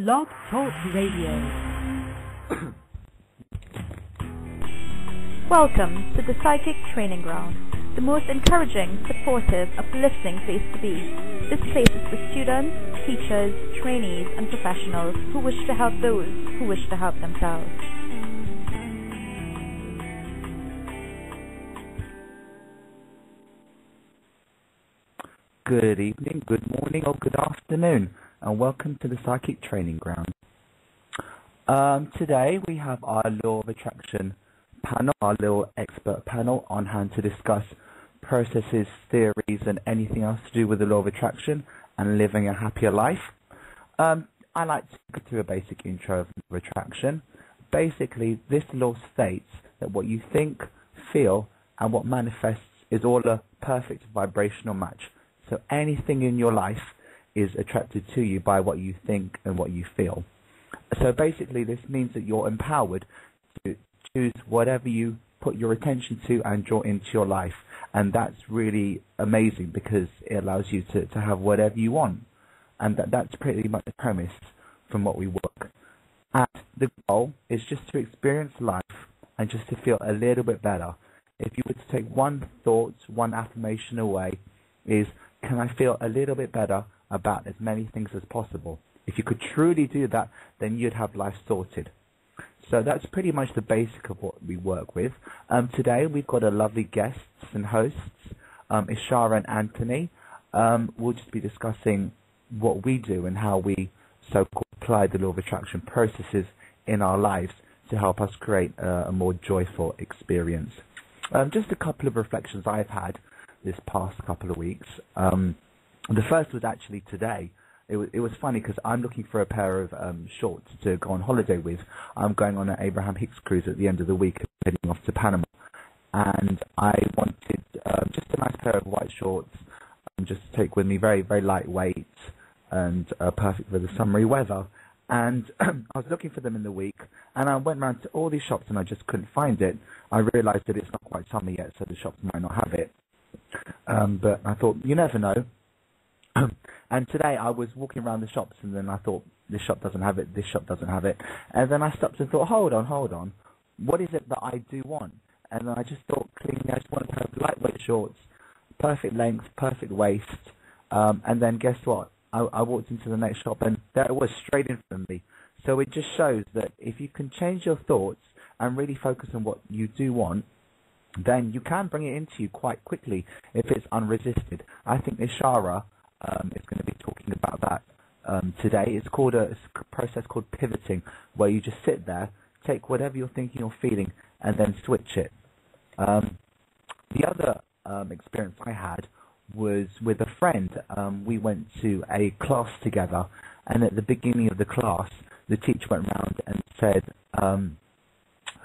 Blog Talk Radio. Welcome to the Psychic Training Ground, the most encouraging, supportive, uplifting place to be. This place is for students, teachers, trainees, and professionals who wish to help those who wish to help themselves. Good evening, good morning, or good afternoon, and welcome to the Psychic Training Ground. Today we have our Law of Attraction panel, our little expert panel on hand to discuss processes, theories, and anything else to do with the Law of Attraction and living a happier life. I like to go through a basic intro of Law of Attraction. Basically, this law states that what you think, feel, and what manifests is all a perfect vibrational match. So anything in your life is attracted to you by what you think and what you feel. So basically this means that you're empowered to choose whatever you put your attention to and draw into your life. And that's really amazing because it allows you to have whatever you want. And that's pretty much the premise from what we work. And the goal is just to experience life and just to feel a little bit better. If you were to take one thought, one affirmation away, is can I feel a little bit better about as many things as possible? If you could truly do that, then you'd have life sorted. So that's pretty much the basic of what we work with. Today we've got a lovely guests and hosts, Ishara and Anthony. We'll just be discussing what we do and how we so-called apply the Law of Attraction processes in our lives to help us create a more joyful experience. Just a couple of reflections I've had this past couple of weeks. The first was actually today. It was funny because I'm looking for a pair of shorts to go on holiday with. I'm going on an Abraham Hicks cruise at the end of the week, heading off to Panama, and I wanted just a nice pair of white shorts, just to take with me, very, very lightweight and perfect for the summery weather. And I was looking for them in the week, and I went around to all these shops and I just couldn't find it. I realised that it's not quite summer yet, so the shops might not have it. But I thought, you never know. And today I was walking around the shops, and then I thought, this shop doesn't have it, this shop doesn't have it. And then I stopped and thought, hold on. What is it that I do want? And then I just thought, clearly, I just want to have lightweight shorts, perfect length, perfect waist. And then guess what? I walked into the next shop, and there it was, straight in front of me. So it just shows that if you can change your thoughts and really focus on what you do want, then you can bring it into you quite quickly if it's unresisted. I think Ishara is going to be talking about that today. It's called a process called pivoting, where you just sit there, take whatever you're thinking or feeling, and then switch it. The other experience I had was with a friend. We went to a class together, and at the beginning of the class, the teacher went round and said,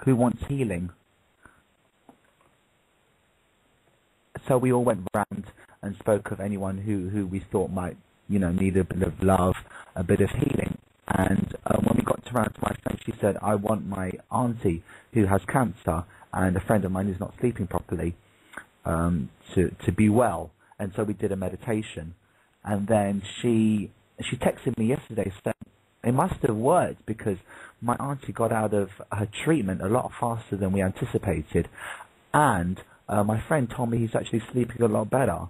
who wants healing? So we all went round and spoke of anyone who we thought might, need a bit of love, a bit of healing. And when we got around to my friend, she said, I want my auntie who has cancer and a friend of mine who's not sleeping properly to be well. And so we did a meditation. And then she texted me yesterday saying, it must have worked because my auntie got out of her treatment a lot faster than we anticipated. And my friend told me he's actually sleeping a lot better.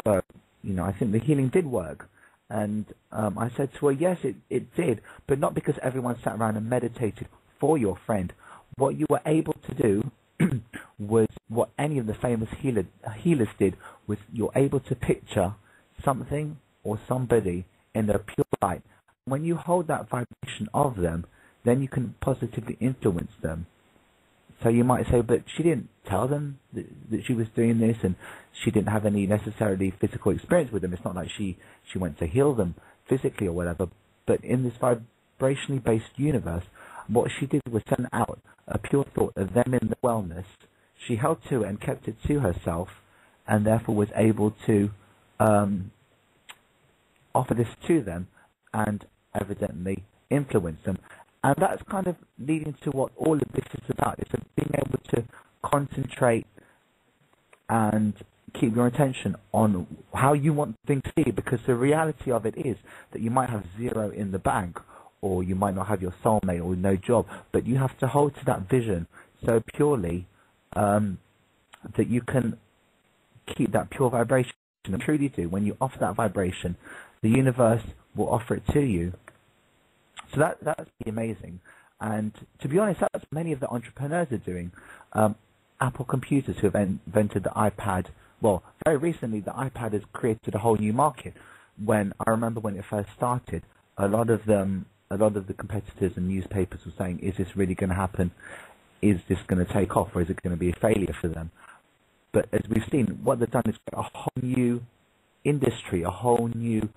So, I think the healing did work. And I said to her, yes, it did, but not because everyone sat around and meditated for your friend. What you were able to do was what any of the famous healers did, was you're able to picture something or somebody in their pure light. When you hold that vibration of them, then you can positively influence them. So you might say, but she didn't tell them that she was doing this, and she didn't have any necessarily physical experience with them. It's not like she went to heal them physically or whatever. But in this vibrationally based universe, what she did was send out a pure thought of them in the wellness. She held to it and kept it to herself, and therefore was able to offer this to them and evidently influence them. And that's kind of leading to what all of this is about. It's being able to concentrate and keep your attention on how you want things to be, because the reality of it is that you might have zero in the bank, or you might not have your soulmate or no job, but you have to hold to that vision so purely that you can keep that pure vibration. And truly do. When you offer that vibration, the universe will offer it to you. So that's pretty amazing. And to be honest, that's what many of the entrepreneurs are doing. Apple computers who have invented the iPad. Well, very recently, the iPad has created a whole new market. When I remember when it first started, a lot of the competitors and newspapers were saying, "Is this really going to happen? Is this going to take off, or is it going to be a failure for them?" But as we've seen, what they've done is a whole new industry, a whole new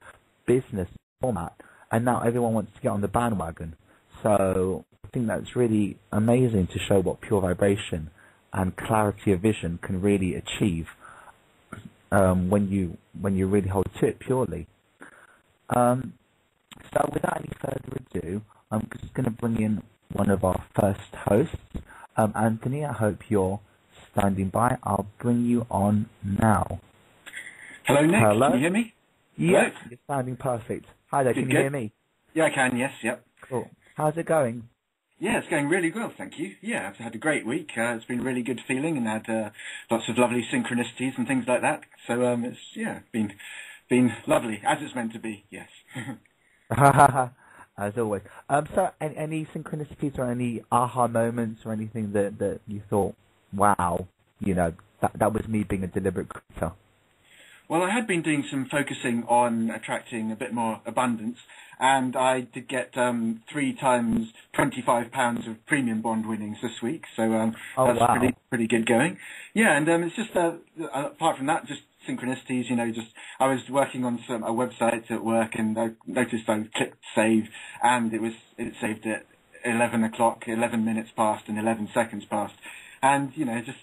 business format, and now everyone wants to get on the bandwagon. So I think that's really amazing to show what pure vibration and clarity of vision can really achieve when you really hold to it purely. So without any further ado, I'm just going to bring in one of our first hosts. Anthony, I hope you're standing by. I'll bring you on now. Hello, Nick. Hello? Can you hear me? Yes, Hello? you're sounding perfect. Hi there, can you Good. hear me? Yeah, I can, yes, yep. Cool. How's it going? Yeah, it's going really well, thank you. Yeah, I've had a great week. It's been really good feeling and had lots of lovely synchronicities and things like that. So it's been lovely, as it's meant to be, yes. As always. So any synchronicities or any aha moments or anything that you thought, wow, that was me being a deliberate creator? Well, I had been doing some focusing on attracting a bit more abundance, and I did get 3 times £25 of premium bond winnings this week, so that's wow. pretty good going. Yeah, and it's just apart from that, just synchronicities. Just I was working on a website at work, and I noticed I clicked save, and it saved at 11 o'clock, 11 minutes past, and 11 seconds past, and just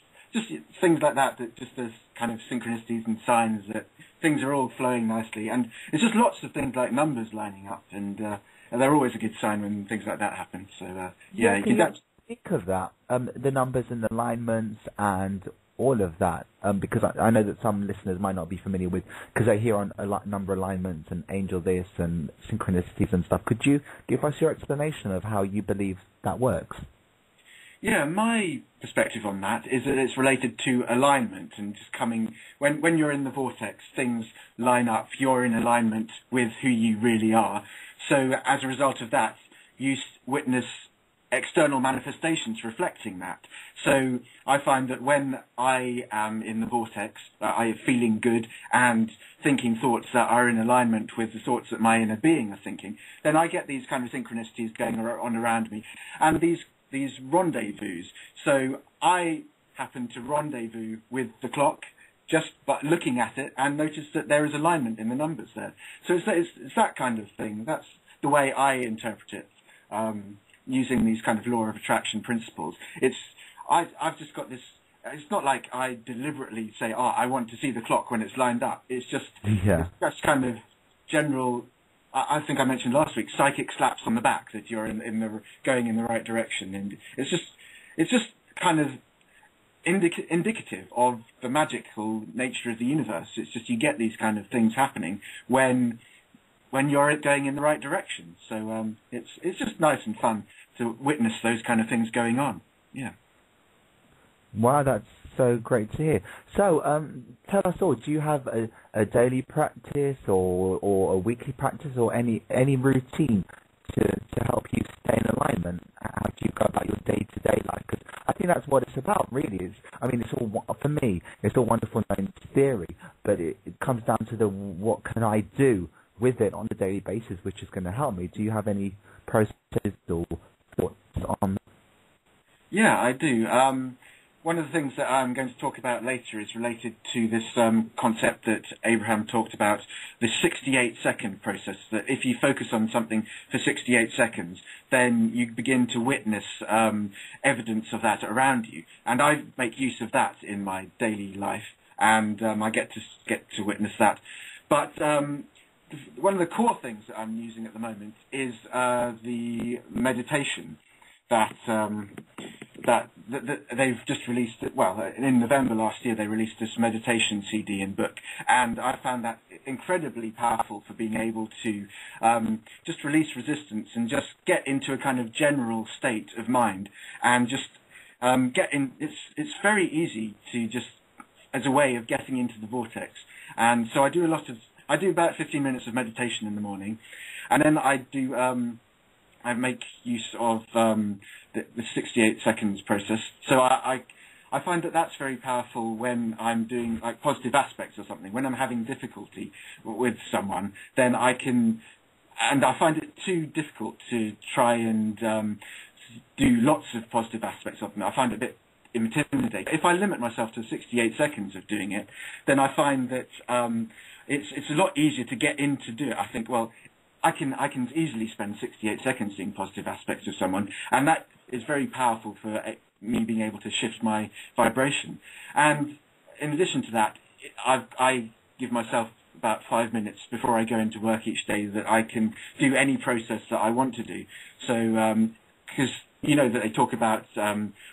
things like that just there's kind of synchronicities and signs that things are all flowing nicely. And it's just lots of things like numbers lining up, and they're always a good sign when things like that happen. So, yeah. Can you think of that, the numbers and the alignments and all of that? Because I know that some listeners might not be familiar with, because they hear on number alignments and angel this and synchronicities and stuff. Could you give us your explanation of how you believe that works? Yeah, my perspective on that is that it's related to alignment and just coming, when you're in the vortex, things line up, you're in alignment with who you really are. So as a result of that, you witness external manifestations reflecting that. So I find that when I am in the vortex, I am feeling good and thinking thoughts that are in alignment with the thoughts that my inner being are thinking, then I get these kind of synchronicities going on around me. And these rendezvous. So I happen to rendezvous with the clock just by looking at it and notice that there is alignment in the numbers there. So it's that kind of thing. That's the way I interpret it, using these kind of law of attraction principles. I've just got this. It's not like I deliberately say, I want to see the clock when it's lined up. It's just it's just kind of general. I think I mentioned last week, psychic slaps on the back that you're going in the right direction, and it's just kind of indicative of the magical nature of the universe. It's just you get these kind of things happening when you're going in the right direction. So it's just nice and fun to witness those kind of things going on. Yeah. Wow, that's so great to hear. So, tell us all, do you have a daily practice or a weekly practice or any routine to help you stay in alignment? How do you go about your day-to-day life? Because I think that's what it's about, really. It's all, for me, it's all wonderful knowing theory, but it comes down to what can I do with it on a daily basis, which is going to help me. Do you have any processes or thoughts on that? Yeah, I do. One of the things that I'm going to talk about later is related to this concept that Abraham talked about, the 68-second process, that if you focus on something for 68 seconds, then you begin to witness evidence of that around you. And I make use of that in my daily life, and I get to witness that. But one of the core things that I'm using at the moment is the meditation that that they've just released it. Well, in November last year, they released this meditation CD and book, and I found that incredibly powerful for being able to just release resistance and just get into a kind of general state of mind, and just get in. It's very easy to just, as a way of getting into the vortex. And so I do about 15 minutes of meditation in the morning, and then I make use of the 68 seconds process. So I find that that's very powerful when I'm doing like positive aspects or something. When I'm having difficulty with someone, then I find it too difficult to try and do lots of positive aspects of them. I find it a bit intimidating. If I limit myself to 68 seconds of doing it, then I find that it's a lot easier to get in to do it. I think, well, I can easily spend 68 seconds doing positive aspects of someone, and that is very powerful for me being able to shift my vibration. And in addition to that, I give myself about 5 minutes before I go into work each day that I can do any process that I want to do. So, because you know that they talk about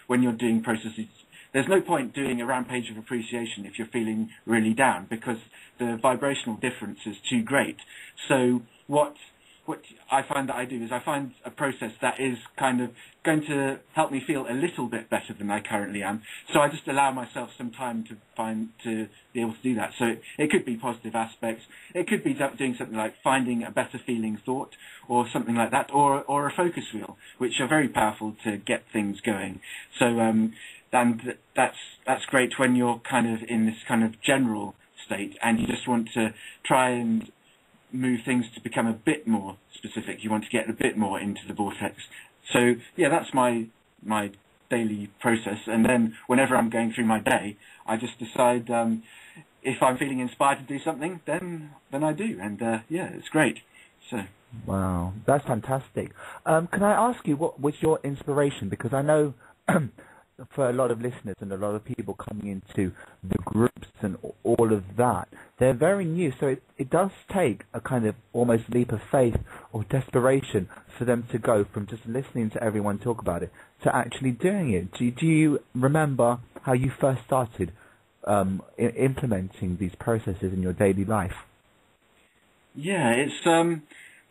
when you're doing processes, there's no point doing a rampage of appreciation if you're feeling really down, because the vibrational difference is too great. So what I find that I do is I find a process that is kind of going to help me feel a little bit better than I currently am. So I just allow myself some time to be able to do that. So it could be positive aspects. It could be doing something like finding a better feeling thought or something like that, or a focus wheel, which are very powerful to get things going. So and that's great when you're kind of in this kind of general state and you just want to try and move things to become a bit more specific. You want to get a bit more into the vortex. So yeah, that's my daily process. And then whenever I'm going through my day, I just decide if I'm feeling inspired to do something, then I do. And yeah, it's great. So. Wow, that's fantastic. Can I ask you, what was your inspiration? Because I know for a lot of listeners and a lot of people coming into the groups and all of that, they're very new, so it does take a kind of almost leap of faith or desperation for them to go from just listening to everyone talk about it to actually doing it. Do you remember how you first started implementing these processes in your daily life? Yeah, it's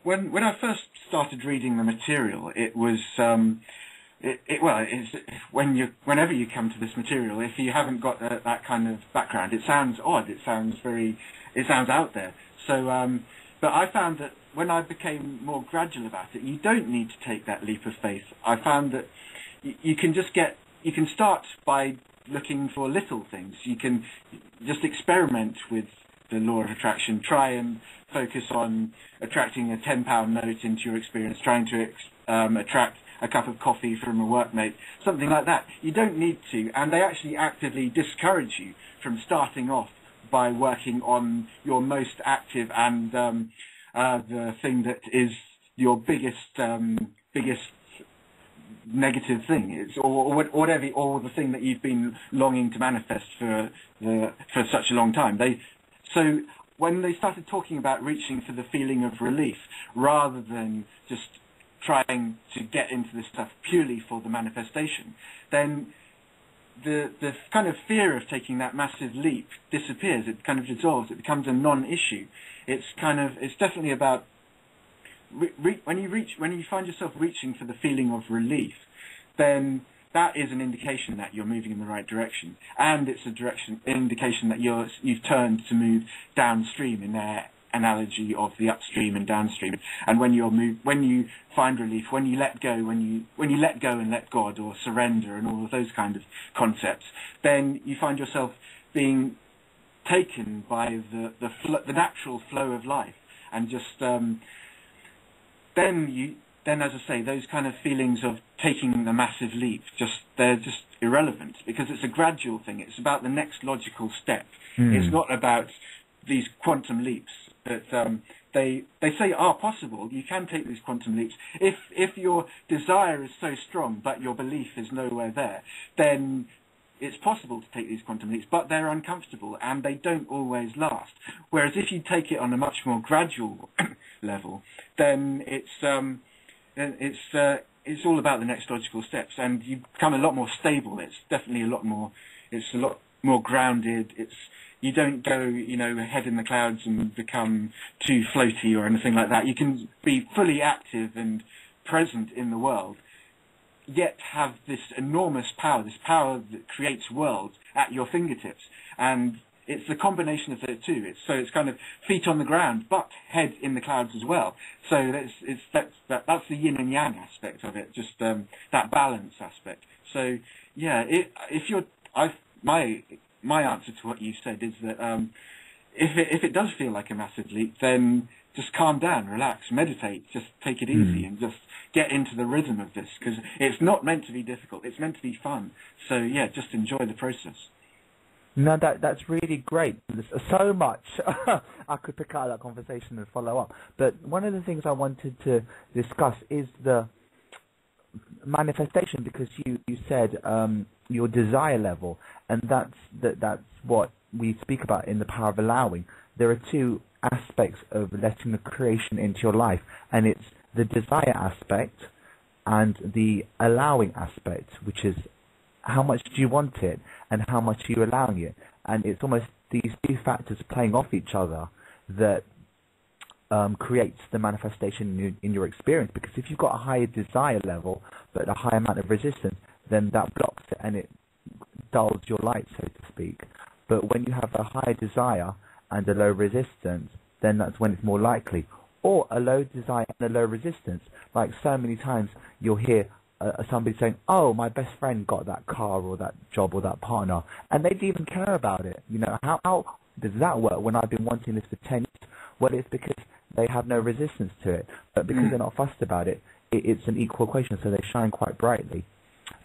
when I first started reading the material, it was whenever you come to this material, if you haven't got that kind of background, it sounds odd. It sounds out there. So, but I found that when I became more gradual about it, you don't need to take that leap of faith. I found that you can start by looking for little things. You can just experiment with the law of attraction. Try and focus on attracting a £10 note into your experience, trying to attract a cup of coffee from a workmate, something like that. You don't need to, and they actually actively discourage you from starting off by working on your most active and the thing that is your biggest negative thing, or the thing that you've been longing to manifest for such a long time. So when they started talking about reaching for the feeling of relief rather than just trying to get into this stuff purely for the manifestation, then the kind of fear of taking that massive leap disappears. It kind of dissolves. It becomes a non-issue. It's definitely about when you find yourself reaching for the feeling of relief, then that is an indication that you're moving in the right direction, and it's indication that you've turned to move downstream in their analogy of the upstream and downstream. And when you find relief, when you let go, when you let go and let God, or surrender and all of those kind of concepts, then you find yourself being taken by the natural flow of life, and just then, as I say, those kind of feelings of taking the massive leap, they're just irrelevant, because it's a gradual thing. It's about the next logical step. It's not about these quantum leaps that they say are possible. You can take these quantum leaps. If your desire is so strong but your belief is nowhere there, then it's possible to take these quantum leaps, but they're uncomfortable and they don't always last. Whereas if you take it on a much more gradual level, then it's it's all about the next logical steps, and you become a lot more stable. It's definitely a lot more grounded. You don't go, head in the clouds and become too floaty or anything like that. You can be fully active and present in the world, yet have this enormous power, this power that creates worlds at your fingertips. And it's the combination of the two. It's kind of feet on the ground, but head in the clouds as well. So that's the yin and yang aspect of it, just that balance aspect. So yeah, my answer to what you said is that if it does feel like a massive leap, then just calm down, relax, meditate, just take it easy, and just get into the rhythm of this, because it's not meant to be difficult. It's meant to be fun. So yeah, just enjoy the process. No, that's really great. There's so much I could pick out of that conversation and follow up. But one of the things I wanted to discuss is the manifestation, because you said your desire level, and that's what we speak about in the power of allowing. There are two aspects of letting the creation into your life, and it's the desire aspect and the allowing aspect, which is how much do you want it and how much are you allowing it. And it's almost these two factors playing off each other that creates the manifestation in your experience. Because if you've got a higher desire level but a high amount of resistance, then that blocks it and it dulls your light, so to speak. But when you have a high desire and a low resistance, then that's when it's more likely. Or a low desire and a low resistance. Like so many times you'll hear somebody saying, oh, my best friend got that car or that job or that partner, and they didn't even care about it. How does that work when I've been wanting this for 10 years? Well, it's because they have no resistance to it. But because they're not fussed about it, it's an equal equation, so they shine quite brightly.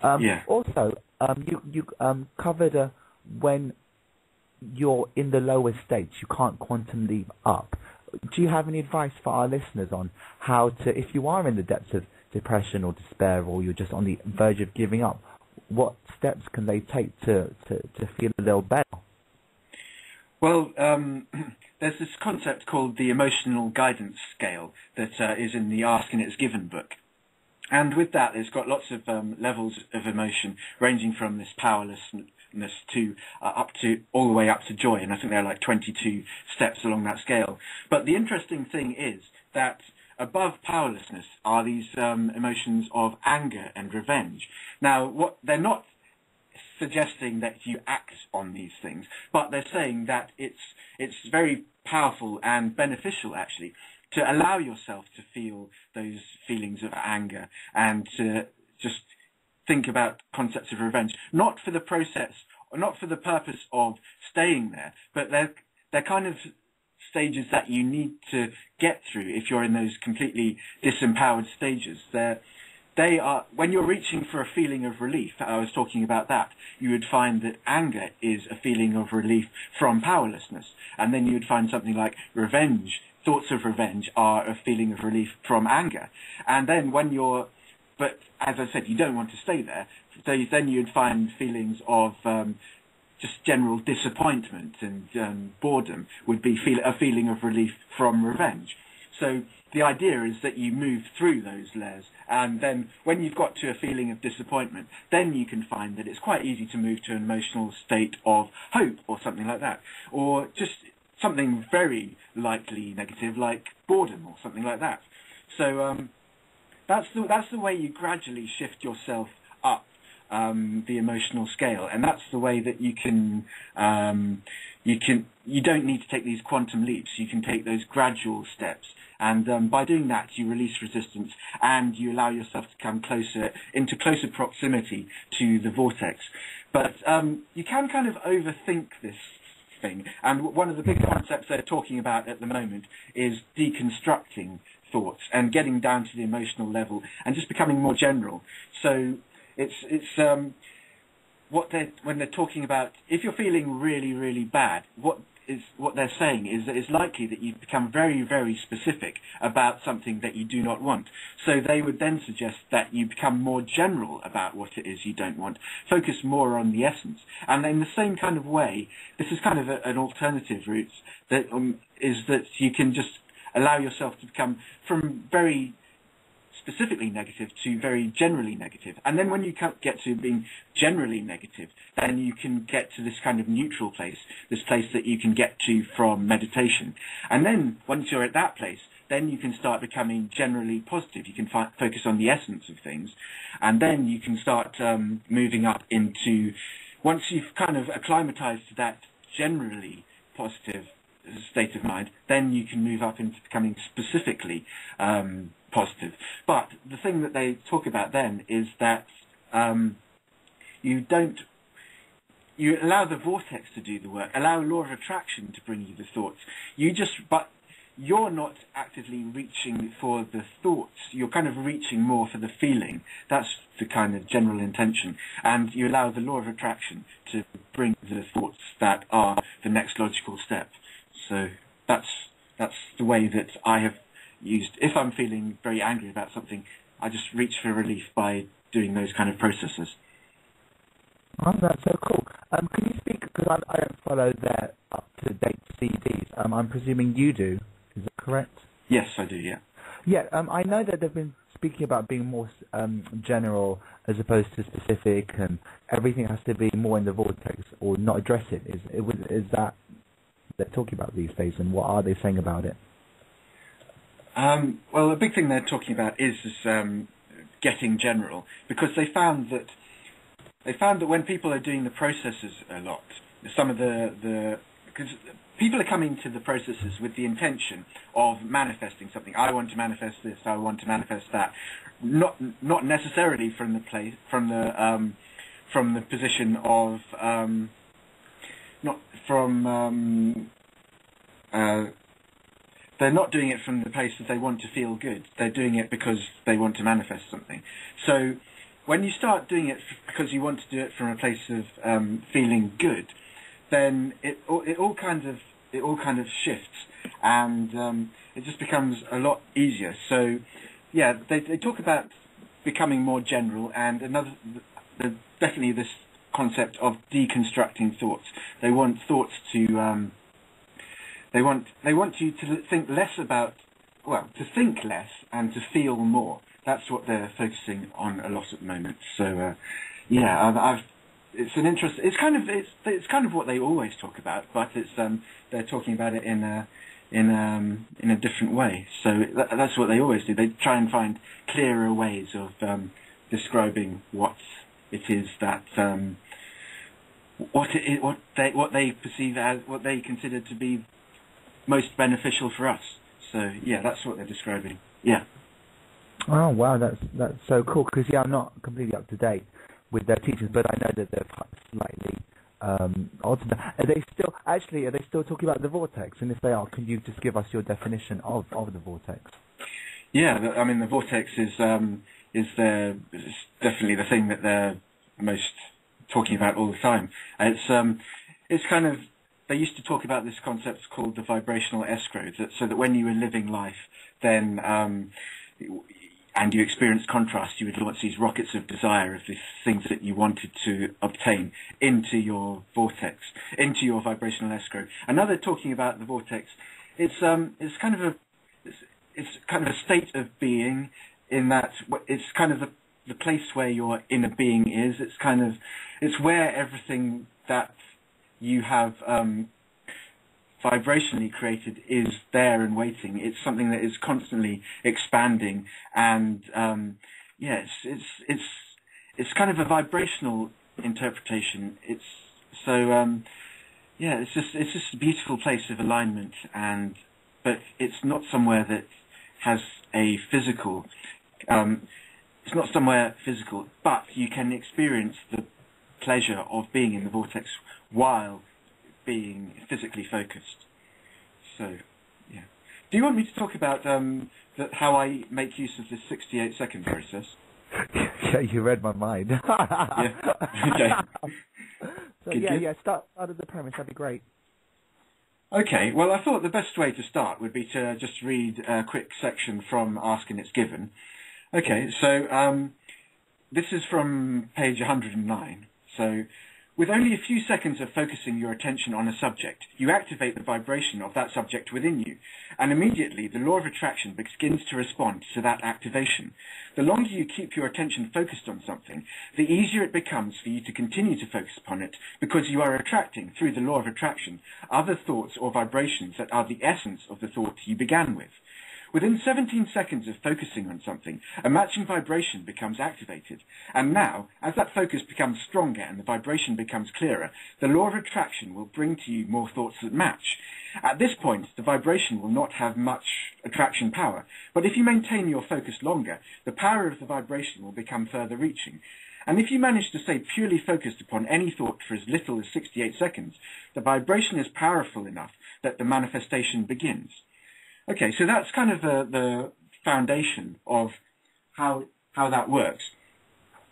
Also, you covered when you're in the lower states, you can't quantum leap up. Do you have any advice for our listeners on how to, if you are in the depths of depression or despair, or you're just on the verge of giving up, what steps can they take to feel a little better? Well, there's this concept called the emotional guidance scale that is in the Ask and It's Given book. And with that, it's got lots of levels of emotion, ranging from this powerlessness to all the way up to joy. And I think there are like 22 steps along that scale. But the interesting thing is that above powerlessness are these emotions of anger and revenge. Now, they're not suggesting that you act on these things, but they're saying that it's very powerful and beneficial, actually, to allow yourself to feel those feelings of anger and to just think about concepts of revenge, not for the process, or not for the purpose of staying there, but they're kind of stages that you need to get through if you're in those completely disempowered stages. They are, when you're reaching for a feeling of relief, I was talking about that, you would find that anger is a feeling of relief from powerlessness. And then you would find something like revenge, thoughts of revenge are a feeling of relief from anger. And then but as I said, you don't want to stay there. So then you'd find feelings of just general disappointment and boredom would be a feeling of relief from revenge. So the idea is that you move through those layers, and then when you've got to a feeling of disappointment, then you can find that it's quite easy to move to an emotional state of hope or something like that, or just something very likely negative like boredom or something like that. So that's the way you gradually shift yourself up the emotional scale, and that's the way that you don't need to take these quantum leaps. You can take those gradual steps, and by doing that you release resistance and you allow yourself to come into closer proximity to the vortex. But you can kind of overthink this thing, and one of the big concepts they're talking about at the moment is deconstructing thoughts and getting down to the emotional level and just becoming more general. So it's when they're talking about, if you're feeling really, really bad, what they're saying is that it's likely that you've become very, very specific about something that you do not want. So they would then suggest that you become more general about what it is you don't want, focus more on the essence. And in the same kind of way, this is kind of an alternative route that is that you can just allow yourself to become from very specifically negative to very generally negative. And then when you get to being generally negative, then you can get to this kind of neutral place, this place that you can get to from meditation. And then once you're at that place, then you can start becoming generally positive. You can focus on the essence of things. And then you can start moving up into, once you've kind of acclimatized to that generally positive state of mind, then you can move up into becoming specifically positive. But the thing that they talk about then is that you allow the vortex to do the work, allow law of attraction to bring you the thoughts. But you're not actively reaching for the thoughts. You're kind of reaching more for the feeling. That's the kind of general intention. And you allow the law of attraction to bring the thoughts that are the next logical step. So that's the way that I have used. If I'm feeling very angry about something, I just reach for relief by doing those kind of processes. Oh, that's so cool. Can you speak, because I don't follow their up-to-date CDs. I'm presuming you do. Is that correct? Yes, I do, yeah. Yeah, I know that they've been speaking about being more general as opposed to specific, and everything has to be more in the vortex or not address it. Is that they're talking about these days, and what are they saying about it? Well, the big thing they're talking about is getting general, because they found that when people are doing the processes a lot, some of because people are coming to the processes with the intention of manifesting something. I want to manifest this. I want to manifest that. Not necessarily from the position of they're not doing it from the place that they want to feel good. They're doing it because they want to manifest something. So when you start doing it because you want to do it from a place of feeling good, then it all kind of shifts, and it just becomes a lot easier. So yeah, they talk about becoming more general, and definitely this concept of deconstructing thoughts. They want thoughts to they want you to think less about, to think less and to feel more. That's what they're focusing on a lot at the moment. So yeah, it's an interest. It's kind of what they always talk about, but they're talking about it in a different way. So that's what they always do. They try and find clearer ways of describing what it is that what they perceive as, what they consider to be most beneficial for us. So yeah, that's what they're describing. Yeah. Oh wow, that's so cool. Because I'm not completely up to date with their teachings, but I know that they're slightly altered. Are they still talking about the vortex? And if they are, can you just give us your definition of the vortex? Yeah, I mean the vortex is definitely the thing that they're most talking about all the time. It's kind of, they used to talk about this concept called the vibrational escrow, so that when you were living life, then and you experienced contrast, you would launch these rockets of desire of these things that you wanted to obtain into your vortex, into your vibrational escrow. Another talking about the vortex, it's kind of a state of being, in that it's kind of the place where your inner being is. It's where everything that you have vibrationally created is there and waiting. It's something that is constantly expanding, and it's kind of a vibrational interpretation. It's just a beautiful place of alignment, but it's not somewhere that has a physical. It's not somewhere physical, but you can experience the pleasure of being in the vortex while being physically focused. So, yeah. Do you want me to talk about how I make use of this 68-second process? Yeah, you read my mind. Yeah. Okay. So Good. Start out of the premise. That'd be great. Okay. Well, I thought the best way to start would be to just read a quick section from Ask and It's Given. Okay. So this is from page 109. So With only a few seconds of focusing your attention on a subject, you activate the vibration of that subject within you, and immediately the law of attraction begins to respond to that activation. The longer you keep your attention focused on something, the easier it becomes for you to continue to focus upon it, because you are attracting, through the law of attraction, other thoughts or vibrations that are the essence of the thought you began with. Within 17 seconds of focusing on something, a matching vibration becomes activated. And now, as that focus becomes stronger and the vibration becomes clearer, the law of attraction will bring to you more thoughts that match. At this point, the vibration will not have much attraction power, but if you maintain your focus longer, the power of the vibration will become further reaching. And if you manage to stay purely focused upon any thought for as little as 68 seconds, the vibration is powerful enough that the manifestation begins. Okay, so that's kind of the foundation of how that works.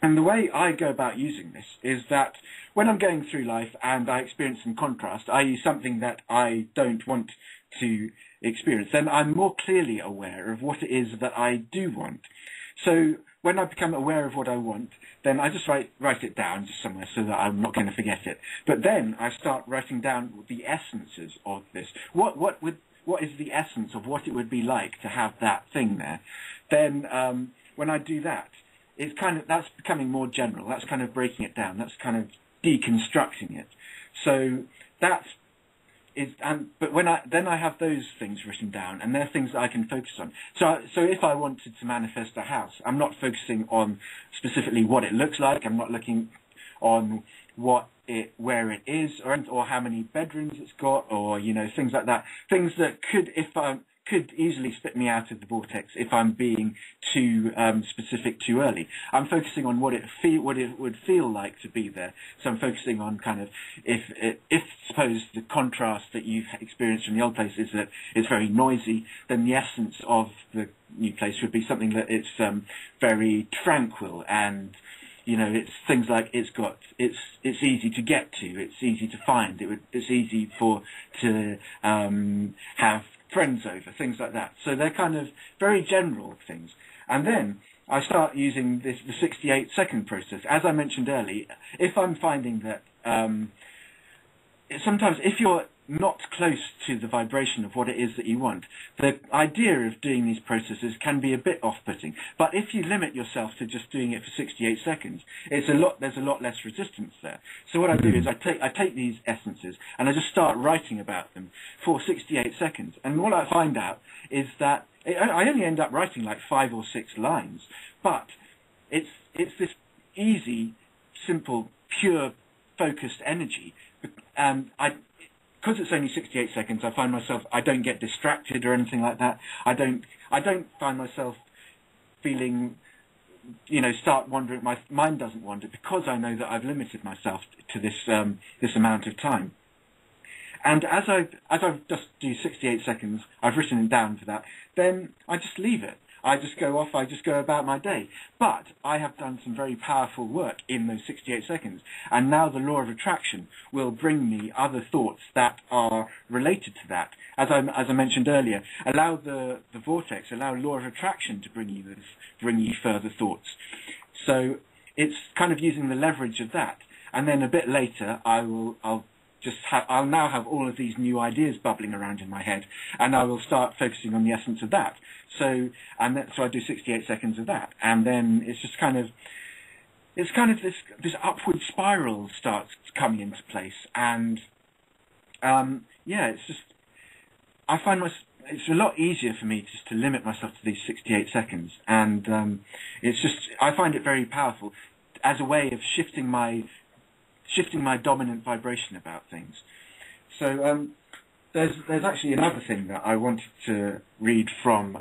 And the way I go about using this is that when I'm going through life and I experience some contrast, i.e. something that I don't want to experience, then I'm more clearly aware of what it is that I do want. So when I become aware of what I want, then I just write it down just somewhere so that I'm not going to forget it. But then I start writing down the essences of this. What is the essence of what it would be like to have that thing there? Then when I do that, that's becoming more general. That's kind of breaking it down. That's kind of deconstructing it. So but then I have those things written down, and they're things that I can focus on. So if I wanted to manifest a house, I'm not focusing on specifically what it looks like. I'm not looking on where it is, or how many bedrooms it's got, or things like that. Things that could easily spit me out of the vortex if I'm being too specific too early. I'm focusing on what it would feel like to be there. So I'm focusing on kind of if suppose the contrast that you've experienced from the old place is that it's very noisy, then the essence of the new place would be something that it's very tranquil, and it's things like it's easy to get to, it's easy to find, it's easy to have friends over, things like that. So they're kind of very general things. And then I start using the 68-second process. As I mentioned earlier, if I'm finding that sometimes if you're not close to the vibration of what it is that you want, the idea of doing these processes can be a bit off-putting. But if you limit yourself to just doing it for 68 seconds, there's a lot less resistance there. So what I do is I take these essences and I just start writing about them for 68 seconds. And what I find out is that I only end up writing like 5 or 6 lines, but it's this easy, simple, pure, focused energy. Because it's only 68 seconds, I find myself, I don't get distracted or anything like that. I don't find myself feeling, start wandering. My mind doesn't wander, because I know that I've limited myself to this amount of time. And as I just do 68 seconds, I've written it down for that, then I just leave it. I just go off, I just go about my day. But I have done some very powerful work in those 68 seconds, and now the law of attraction will bring me other thoughts that are related to that. As I mentioned earlier, allow the vortex, allow law of attraction to bring you further thoughts. So it's kind of using the leverage of that. And then a bit later, I'll now have all of these new ideas bubbling around in my head, and I will start focusing on the essence of that. So I do 68 seconds of that, and then it's kind of this upward spiral starts coming into place, and it's just, I find it's a lot easier for me just to limit myself to these 68 seconds, and I find it very powerful as a way of shifting my dominant vibration about things. So there's actually another thing that I wanted to read from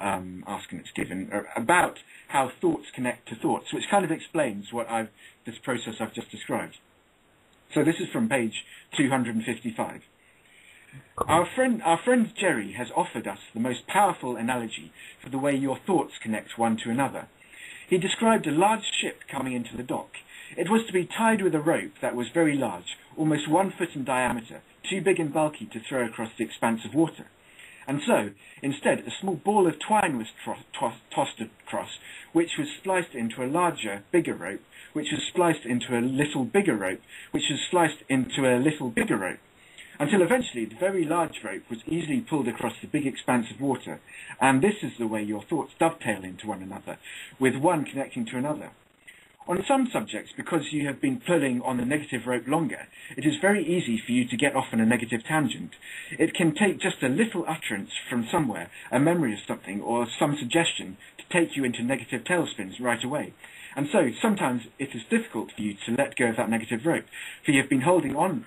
Ask and It's Given about how thoughts connect to thoughts, which kind of explains this process I've just described. So this is from page 255. Our friend Jerry has offered us the most powerful analogy for the way your thoughts connect one to another. He described a large ship coming into the dock. It was to be tied with a rope that was very large, almost 1 foot in diameter, too big and bulky to throw across the expanse of water. And so, instead, a small ball of twine was tossed across, which was spliced into a larger, bigger rope, which was spliced into a little bigger rope, which was spliced into a little bigger rope, until eventually the very large rope was easily pulled across the big expanse of water. And this is the way your thoughts dovetail into one another, with one connecting to another. On some subjects, because you have been pulling on the negative rope longer, it is very easy for you to get off on a negative tangent. It can take just a little utterance from somewhere, a memory of something, or some suggestion, to take you into negative tailspins right away. And so, sometimes it is difficult for you to let go of that negative rope, for you have been holding on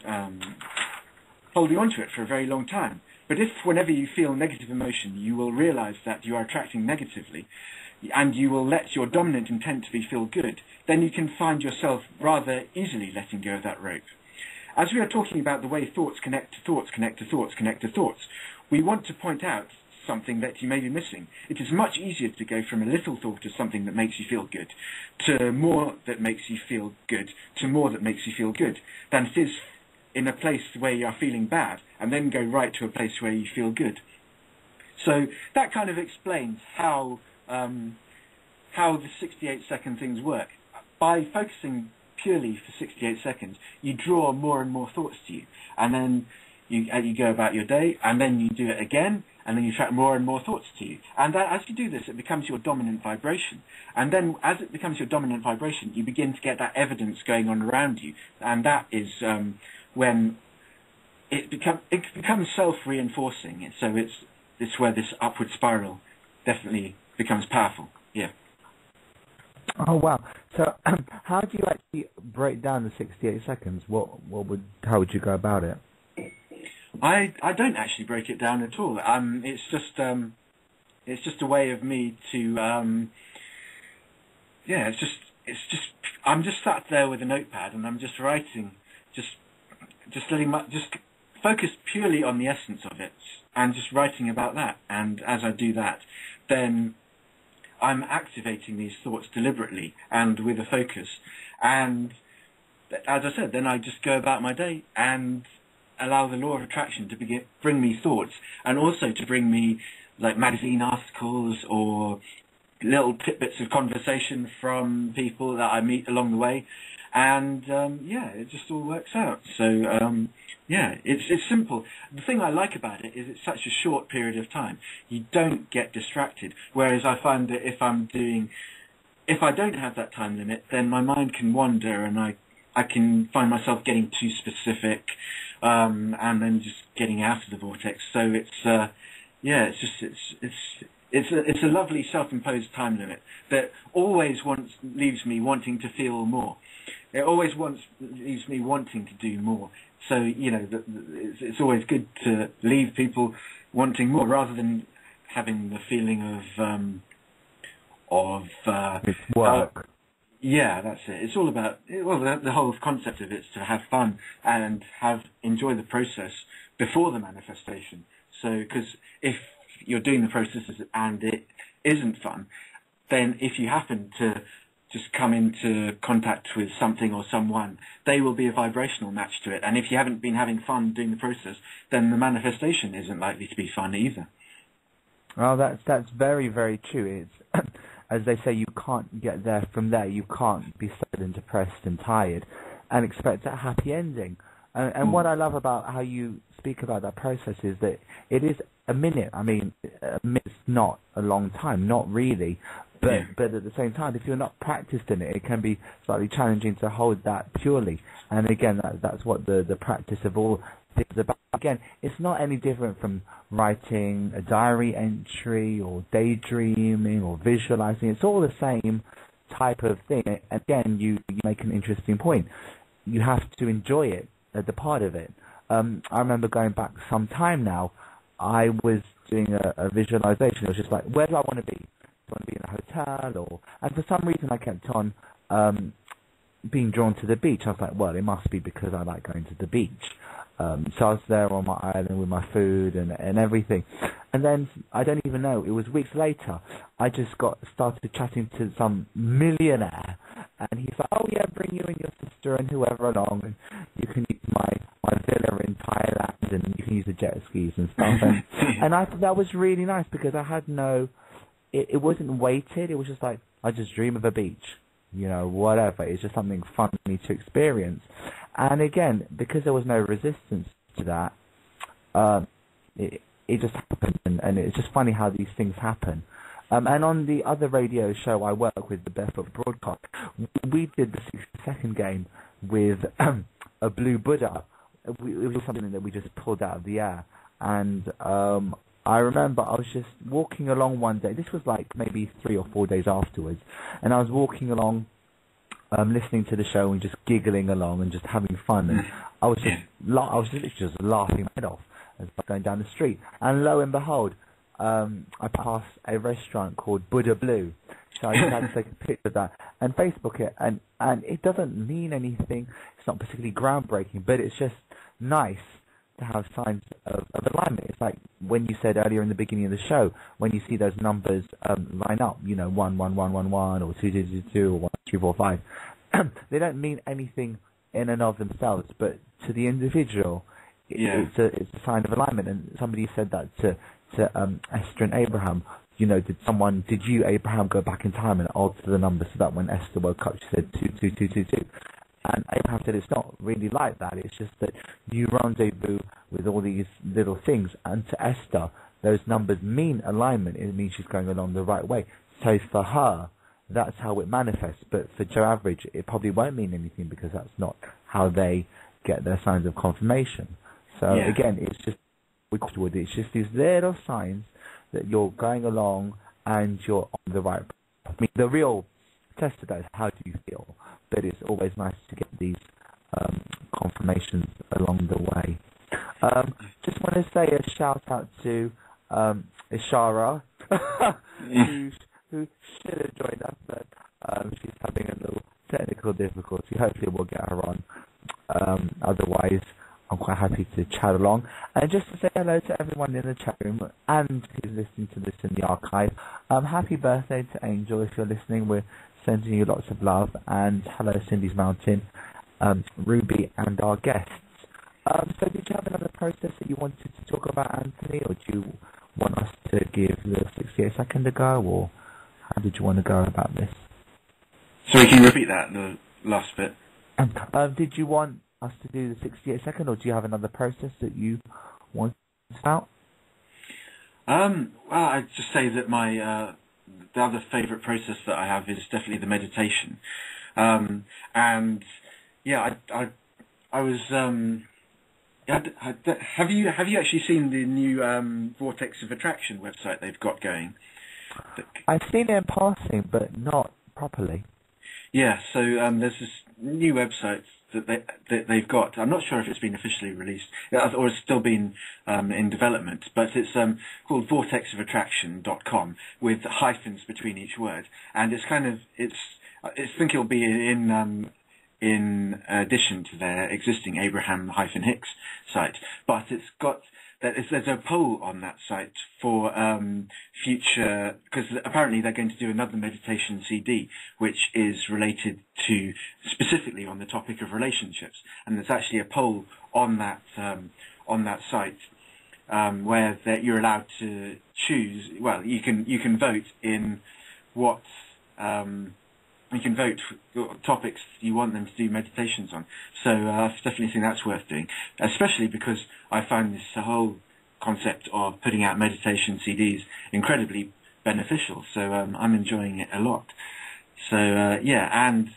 to it for a very long time. But if, whenever you feel negative emotion, you will realize that you are attracting negatively, and you will let your dominant intent to be feel good, then you can find yourself rather easily letting go of that rope. As we are talking about the way thoughts connect to thoughts, connect to thoughts, connect to thoughts, we want to point out something that you may be missing. It is much easier to go from a little thought of something that makes you feel good, to more that makes you feel good, to more that makes you feel good, than it is in a place where you are feeling bad, and then go right to a place where you feel good. So that kind of explains how the 68-second things work. By focusing purely for 68 seconds, you draw more and more thoughts to you, and then you go about your day, and then you do it again, and then you attract more and more thoughts to you. And as you do this, it becomes your dominant vibration. And then as it becomes your dominant vibration, you begin to get that evidence going on around you, and that is when it becomes self-reinforcing. So it's where this upward spiral definitely becomes powerful. Yeah. Oh wow! So how do you actually break down the 68 seconds? How would you go about it? I don't actually break it down at all. It's just a way of me to it's just I'm just sat there with a notepad and I'm just writing, just focused purely on the essence of it and just writing about that. And as I do that, then I'm activating these thoughts deliberately and with a focus. And as I said, then I just go about my day and allow the law of attraction to bring me thoughts, and also to bring me like magazine articles or little tidbits of conversation from people that I meet along the way. And it just all works out. So it's simple. The thing I like about it is it's such a short period of time. You don't get distracted. Whereas I find that if I don't have that time limit, then my mind can wander, and I can find myself getting too specific, and then just getting out of the vortex. So it's a lovely self-imposed time limit that always leaves me wanting to feel more. It always leaves me wanting to do more. So, it's always good to leave people wanting more rather than having the feeling of work. That's it. It's all about, the whole concept of it is to have fun and enjoy the process before the manifestation. So, because if you're doing the processes and it isn't fun, then if you happen to just come into contact with something or someone, they will be a vibrational match to it. And if you haven't been having fun doing the process, then the manifestation isn't likely to be fun either. Well, that's very, very true. It's, as they say, you can't get there from there. You can't be sad and depressed and tired and expect a happy ending. And what I love about how you speak about that process is that it is a minute. I mean, a minute's not a long time, not really. But at the same time, if you're not practiced in it, it can be slightly challenging to hold that purely. And again, that's what the practice of all things is about. Again, it's not any different from writing a diary entry or daydreaming or visualizing. It's all the same type of thing. Again, you make an interesting point. You have to enjoy it, the part of it. I remember going back some time now, I was doing a visualization. It was just like, where do I want to be? Do I want to be in a hotel? And for some reason I kept on being drawn to the beach. I was like, well, it must be because I like going to the beach. So I was there on my island with my food and everything. And then, I don't even know, it was weeks later, I just started chatting to some millionaire. And he's like, oh yeah, bring you and your sister and whoever along. And you can use my my villa in Thailand, and you can use the jet skis and stuff. And I thought that was really nice because I had it wasn't weighted. It was just like, I just dream of a beach, whatever. It's just something fun for me to experience. And again, because there was no resistance to that, it just happened, and it's just funny how these things happen. And on the other radio show I work with, the Barefoot Broadcast, we did the 60-second game with a blue Buddha. It was something that we just pulled out of the air. And I remember I was just walking along one day. This was like maybe 3 or 4 days afterwards. And I was walking along, listening to the show and just giggling along and just having fun. And I was literally just laughing my head off as I was going down the street. And lo and behold, I passed a restaurant called Buddha Blue. So I just had to take a picture of that and Facebook it. And it doesn't mean anything. It's not particularly groundbreaking, but it's just nice to have signs of alignment. It's like when you said earlier in the beginning of the show, when you see those numbers line up, 1 1 1 1 1 or 2 2 2 2 or 1 3 4 5. They don't mean anything in and of themselves, but to the individual, it's a sign of alignment. And somebody said that to Esther and Abraham. Did you, Abraham, go back in time and alter the number so that when Esther woke up, she said 2 2 2 2 2? And Abraham said it's not really like that. It's just that you rendezvous with all these little things. And to Esther, those numbers mean alignment. It means she's going along the right way. So for her, that's how it manifests. But for Joe Average, it probably won't mean anything because that's not how they get their signs of confirmation. So again, it's just these little signs that you're going along and you're on the right. I mean, the real test of that is how do you feel? But it's always nice to get these confirmations along the way. Just want to say a shout out to Ishara, who should have joined us, but she's having a little technical difficulty. Hopefully we'll get her on. Otherwise, I'm quite happy to chat along. And just to say hello to everyone in the chat room and who's listening to this in the archive. Happy birthday to Angel if you're listening. We're sending you lots of love. And hello Cindy's Mountain, Ruby and our guests. So did you have another process that you wanted to talk about, Anthony, or do you want us to give the 68 second a go, or how did you want to go about this? Sorry, can you repeat that, the last bit? Did you want us to do the 68 second, or do you have another process that you want to start? Well, I'd just say that my the other favourite process that I have is definitely the meditation. And yeah, I was. Have you actually seen the new Vortex of Attraction website they've got going? I've seen it in passing, but not properly. Yeah, so there's this new website that they've got. I'm not sure if it's been officially released or it's still been in development, but it's called vortexofattraction.com with hyphens between each word, and it's kind of I think it'll be in addition to their existing Abraham-Hicks site, but there's a poll on that site for future, because apparently they're going to do another meditation CD, which is related to specifically on the topic of relationships, and there's actually a poll on that site where you're allowed to choose. Well, you can vote in what. You can vote for topics you want them to do meditations on. So I definitely think that's worth doing, especially because I find this whole concept of putting out meditation CDs incredibly beneficial. So I'm enjoying it a lot. So and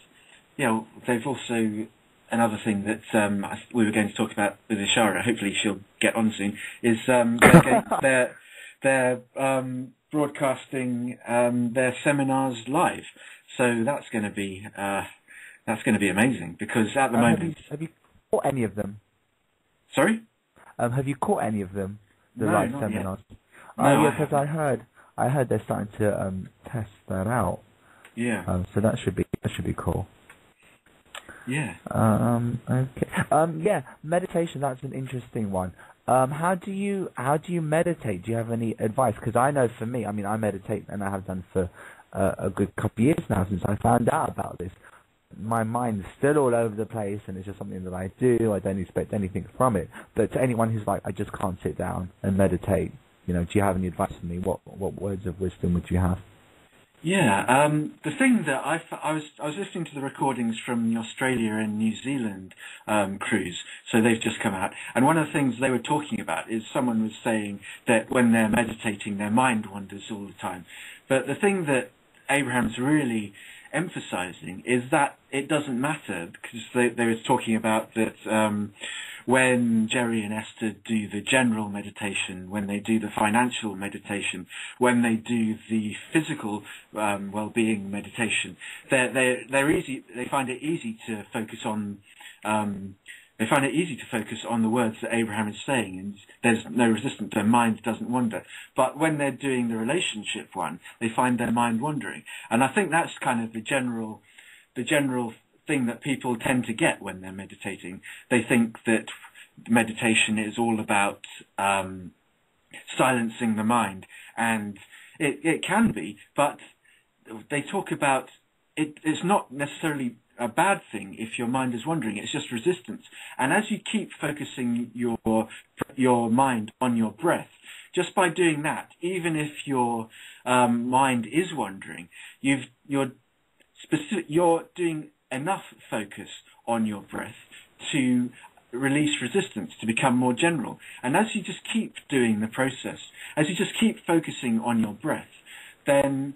they've also, another thing that we were going to talk about with Ishara, hopefully she'll get on soon, is they're broadcasting their seminars live. So that's going to be amazing, because at the moment. Have you caught any of them? Sorry? Have you caught any of them? The no, live not seminars. Yet. Yeah, because I heard they're starting to test that out. Yeah. So that should be cool. Yeah. Okay. Yeah, meditation. That's an interesting one. How do you meditate? Do you have any advice? Because I know for me, I mean, I meditate and I have done for a good couple of years now since I found out about this. my mind's still all over the place, and it's just something that I do. I don't expect anything from it. But to anyone who's like, I just can't sit down and meditate, do you have any advice for me? What words of wisdom would you have? Yeah, the thing that I was listening to the recordings from the Australia and New Zealand cruise, so they've just come out, and one of the things they were talking about is someone was saying that when they're meditating, their mind wanders all the time. But the thing that Abraham's really emphasizing is that it doesn't matter, because they were talking about that when Jerry and Esther do the general meditation, when they do the financial meditation, when they do the physical well-being meditation, they're easy. They find it easy to focus on. They find it easy to focus on the words that Abraham is saying, and there's no resistance. Their mind doesn't wander. But when they're doing the relationship one, they find their mind wandering. And I think that's kind of the general thing that people tend to get when they're meditating. They think that meditation is all about silencing the mind, and it can be, but they talk about it's not necessarily a bad thing if your mind is wandering. It's just resistance. And as you keep focusing your mind on your breath, just by doing that, even if your mind is wandering, you're doing enough focus on your breath to release resistance, to become more general. And as you just keep doing the process, as you just keep focusing on your breath, then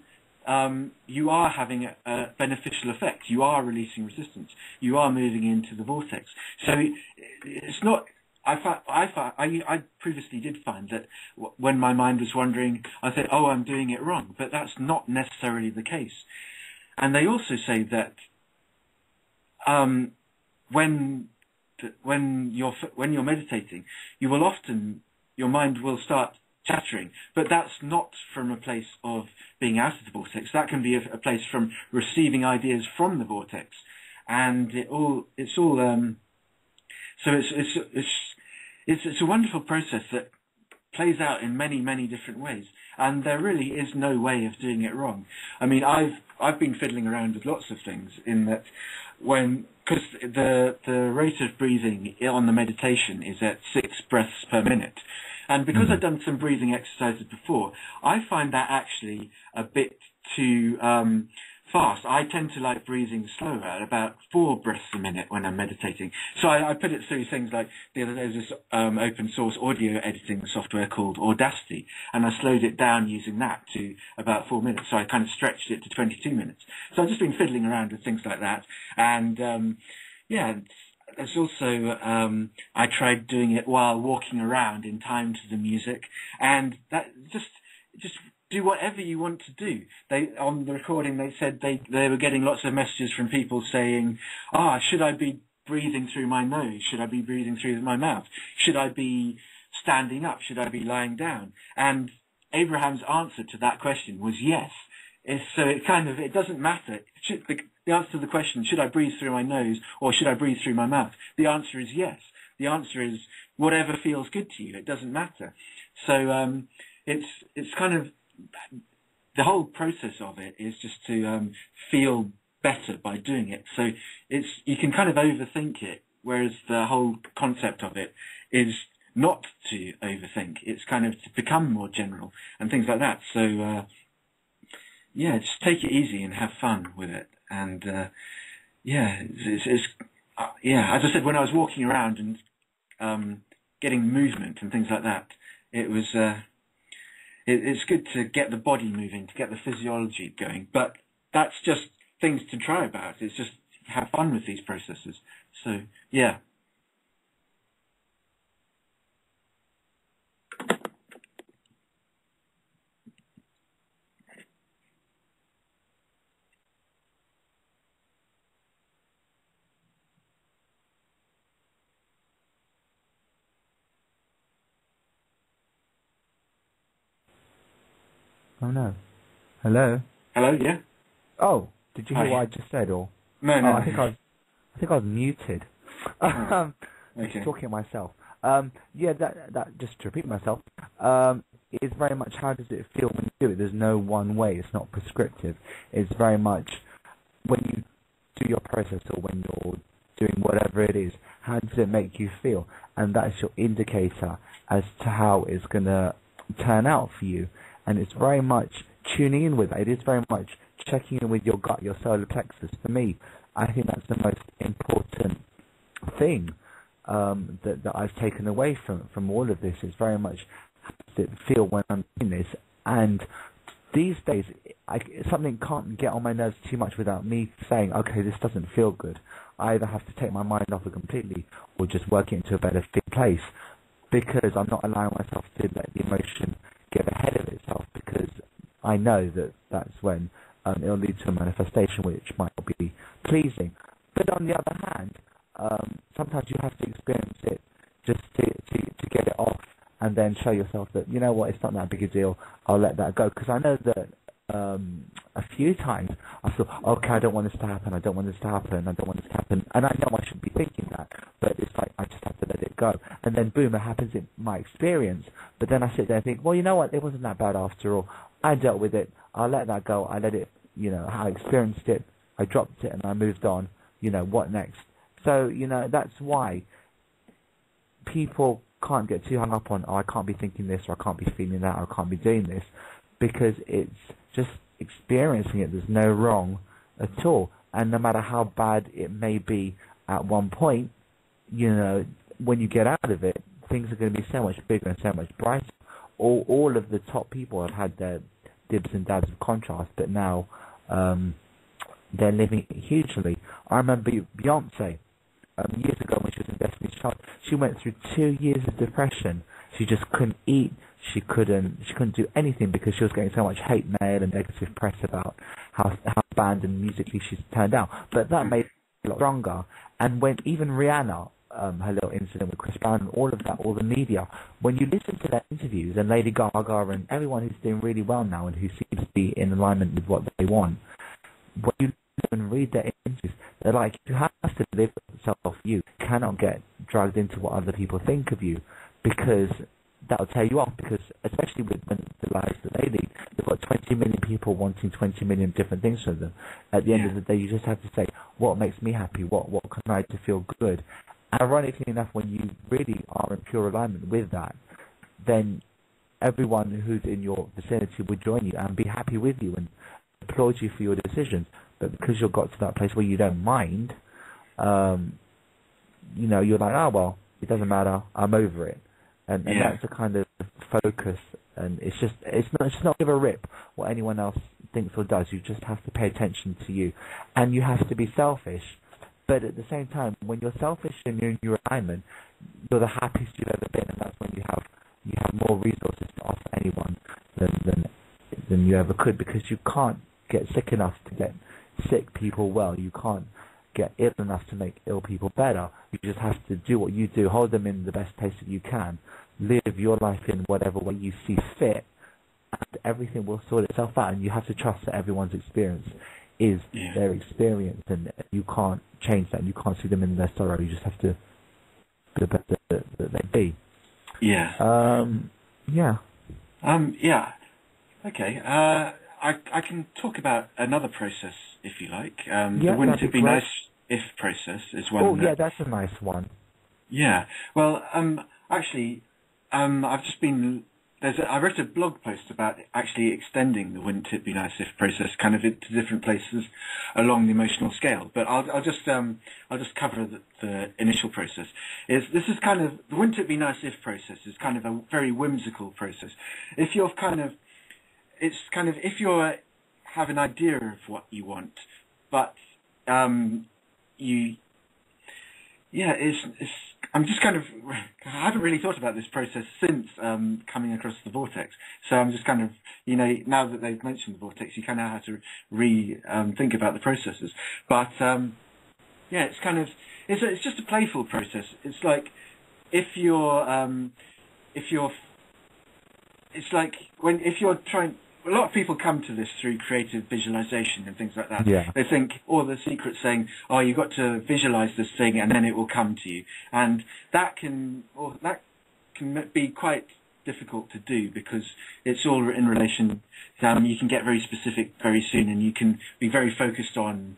you are having a beneficial effect. You are releasing resistance. You are moving into the vortex. So it's not. I previously did find that when my mind was wandering, I said, "Oh, I'm doing it wrong," but that's not necessarily the case. And they also say that when you're meditating, your mind will start chattering, but that's not from a place of being out of the vortex. That can be a place from receiving ideas from the vortex, and it's a wonderful process that plays out in many different ways, and there really is no way of doing it wrong. I mean, I've been fiddling around with lots of things in that because the rate of breathing on the meditation is at 6 breaths per minute. And because I've done some breathing exercises before, I find that actually a bit too fast. I tend to like breathing slower, at about 4 breaths a minute when I'm meditating. So I put it through things like, the other day there's this open source audio editing software called Audacity, and I slowed it down using that to about 4 minutes. So I kind of stretched it to 22 minutes. So I've just been fiddling around with things like that. And there's also, I tried doing it while walking around in time to the music, and that just do whatever you want to do. On the recording, they said they were getting lots of messages from people saying, should I be breathing through my nose? Should I be breathing through my mouth? Should I be standing up? Should I be lying down? And Abraham's answer to that question was yes. So it doesn't matter. The answer to the question, should I breathe through my nose or should I breathe through my mouth? The answer is yes. The answer is whatever feels good to you. It doesn't matter. So it's kind of, the whole process of it is just to feel better by doing it. So you can kind of overthink it, whereas the whole concept of it is not to overthink. It's kind of to become more general and things like that. So just take it easy and have fun with it. And as I said, when I was walking around and getting movement and things like that, it was it's good to get the body moving, to get the physiology going. But that's just things to try about. It's just have fun with these processes. So yeah. Oh no. Hello? Hello, yeah? Oh, did you hear Hi. what I just said, or? No. I think I was muted. Okay. Just talking to myself. That just to repeat myself, is very much how does it feel when you do it? There's no one way. It's not prescriptive. It's very much when you do your process or when you're doing whatever it is, how does it make you feel? And that's your indicator as to how it's going to turn out for you. And it's very much tuning in with that. It is very much checking in with your gut, your solar plexus. For me, I think that's the most important thing that I've taken away from all of this. Is very much how does it feel when I'm doing this. And these days, something can't get on my nerves too much without me saying, okay, this doesn't feel good. I either have to take my mind off it completely or just work it into a better fit place, because I'm not allowing myself to let the emotion get ahead of itself, because I know that that's when it'll lead to a manifestation which might not be pleasing. But on the other hand, sometimes you have to experience it just to get it off, and then show yourself that, you know what, it's not that big a deal, I'll let that go. Because I know that a few times I thought, okay, I don't want this to happen, I don't want this to happen, I don't want this to happen, and I know I shouldn't be thinking that, but it's like I just have to let it go. And then boom, it happens in my experience. But then I sit there and think, well, you know what, it wasn't that bad after all. I dealt with it, I'll let that go, I let it, you know, I experienced it, I dropped it and I moved on, you know, what next? So, you know, that's why people can't get too hung up on, oh, I can't be thinking this, or I can't be feeling that, or I can't be doing this, because it's just experiencing it. There's no wrong at all. And no matter how bad it may be at one point, you know, when you get out of it, things are going to be so much bigger and so much brighter. All of the top people have had their dibs and dabs of contrast, but now they're living it hugely. I remember Beyonce, years ago when she was in Destiny's Child, she went through 2 years of depression. She just couldn't eat. She couldn't do anything because she was getting so much hate mail and negative press about how band and musically she's turned out. But that made her a lot stronger. And when even Rihanna, her little incident with Chris Brown and all of that, all the media, when you listen to their interviews, and Lady Gaga and everyone who's doing really well now and who seems to be in alignment with what they want, when you and read their interviews, they're like, you have to live yourself. You cannot get dragged into what other people think of you, because that'll tear you off. Because especially with the lives that they lead, they've got 20 million people wanting 20 million different things from them. At the end of the day, you just have to say, what makes me happy? What can I do to feel good? And ironically enough, when you really are in pure alignment with that, then everyone who's in your vicinity will join you and be happy with you and applaud you for your decisions. But because you've got to that place where you don't mind, you know, you're like, oh, well, it doesn't matter, I'm over it. And that's the kind of focus. And it's not give a rip what anyone else thinks or does. You just have to pay attention to you. And you have to be selfish. But at the same time, when you're selfish and you're in your alignment, you're the happiest you've ever been. And that's when you have more resources to offer anyone than you ever could, because you can't get sick enough to get sick people well. You can't get ill enough to make ill people better. You just have to do what you do, hold them in the best place that you can, live your life in whatever way you see fit, and everything will sort itself out. And you have to trust that everyone's experience is their experience, and you can't change that. You can't see them in their sorrow. You just have to be the best that they be. Okay. I can talk about another process if you like. The wouldn't it be nice if process is one. Oh, yeah, that's a nice one. Yeah. Well, actually, I've just been. I wrote a blog post about actually extending the wouldn't it be nice if process kind of into different places along the emotional scale. But I'll just cover the initial process. This is kind of the wouldn't it be nice if process is kind of a very whimsical process. If you're if you have an idea of what you want, but I'm just kind of, I haven't really thought about this process since coming across the vortex. So I'm just kind of, now that they've mentioned the vortex, you kind of have to think about the processes. But it's kind of, it's just a playful process. It's like if you're trying. A lot of people come to this through creative visualization and things like that. Yeah. They think, the secret's saying, you've got to visualize this thing and then it will come to you. And that can be quite difficult to do because it's all in relation. You can get very specific very soon, and you can be very focused on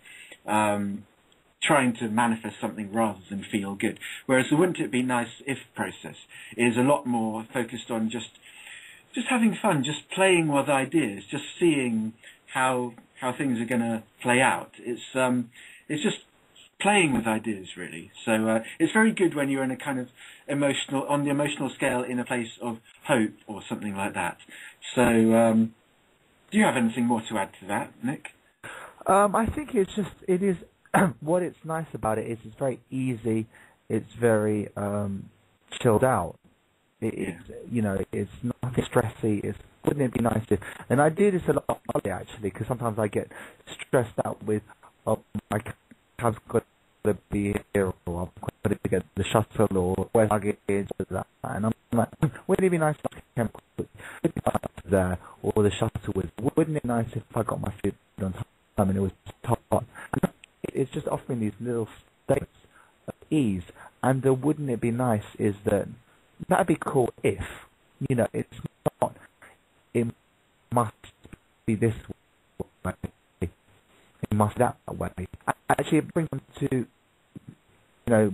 trying to manifest something rather than feel good. Whereas the wouldn't it be nice if process is a lot more focused on just having fun, just playing with ideas, just seeing how things are going to play out. It's just playing with ideas, really. So it's very good when you're in a kind of on the emotional scale in a place of hope or something like that. So do you have anything more to add to that, Nick? I think it is what it's nice about it is it's very easy, it's very chilled out. It's nothing stressy. Wouldn't it be nice if? And I do this a lot actually, because sometimes I get stressed out with, my cab's got to be here, or I've got to get the shuttle, or where's luggage, or that. And I'm like, wouldn't it be nice if I came there, or the shuttle was? Wouldn't it be nice if I got my food on time and it was hot? It's just offering these little states of ease. And the wouldn't it be nice is that'd be cool if, it's not, it must be this way, it must be that way. Actually, it brings them to,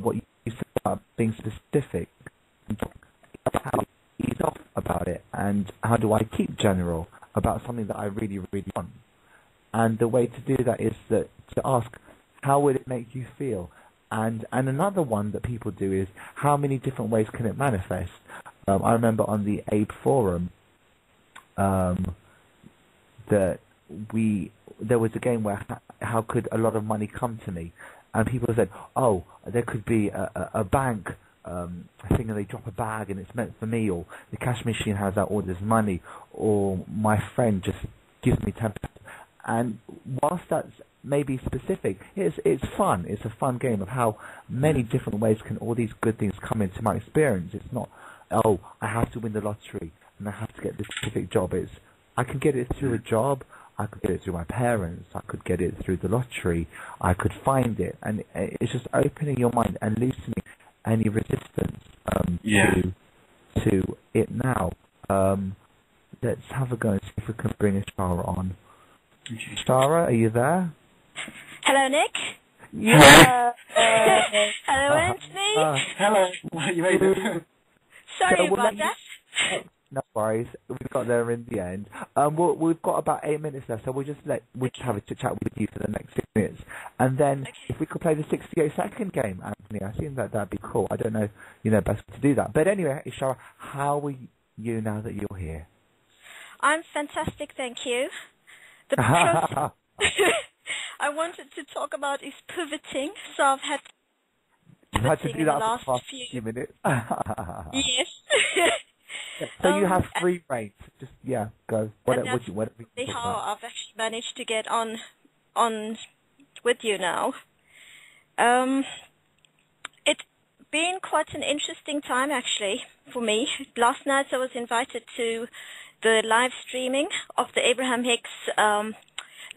what you said about being specific, how do I ease off about it, and how do I keep general about something that I really, really want. And the way to do that is to ask, how would it make you feel? And another one that people do is, how many different ways can it manifest? I remember on the Abe forum that there was a game where how could a lot of money come to me? And people said, oh, there could be a bank thing, and they drop a bag and it's meant for me, or the cash machine has out all this money, or my friend just gives me 10%. And whilst that's maybe specific, it's fun. It's a fun game of how many different ways can all these good things come into my experience. It's not, oh, I have to win the lottery and I have to get this specific job. It's, I can get it through a job, I could get it through my parents, I could get it through the lottery, I could find it. And it's just opening your mind and loosening any resistance to it now. Let's have a go and see if we can bring Ishara on. Ishara, are you there? Hello, Nick. Yeah. Hello, Anthony. Hello. You made it. Sorry about that. No worries. We got there in the end. We've got about 8 minutes left, so we'll just have a chat with you for the next 6 minutes, and then if we could play the 68-second game, Anthony, I think that'd be cool. I don't know, best to do that. But anyway, Ishara, how are you now that you're here? I'm fantastic, thank you. The process I wanted to talk about is pivoting, so I've had to do that for the last few minutes. Yes. So you have free reign. Just go. How I've actually managed to get on with you now. It's been quite an interesting time actually for me. Last night I was invited to the live streaming of the Abraham Hicks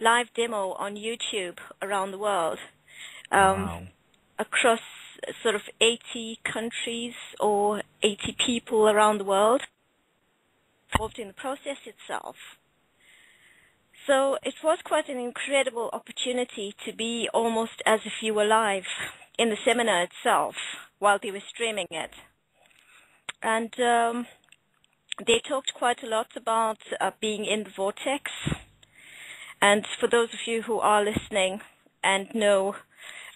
live demo on YouTube around the world, across sort of 80 countries or 80 people around the world involved in the process itself. So it was quite an incredible opportunity to be almost as if you were live in the seminar itself while they were streaming it. And they talked quite a lot about being in the vortex. And for those of you who are listening and know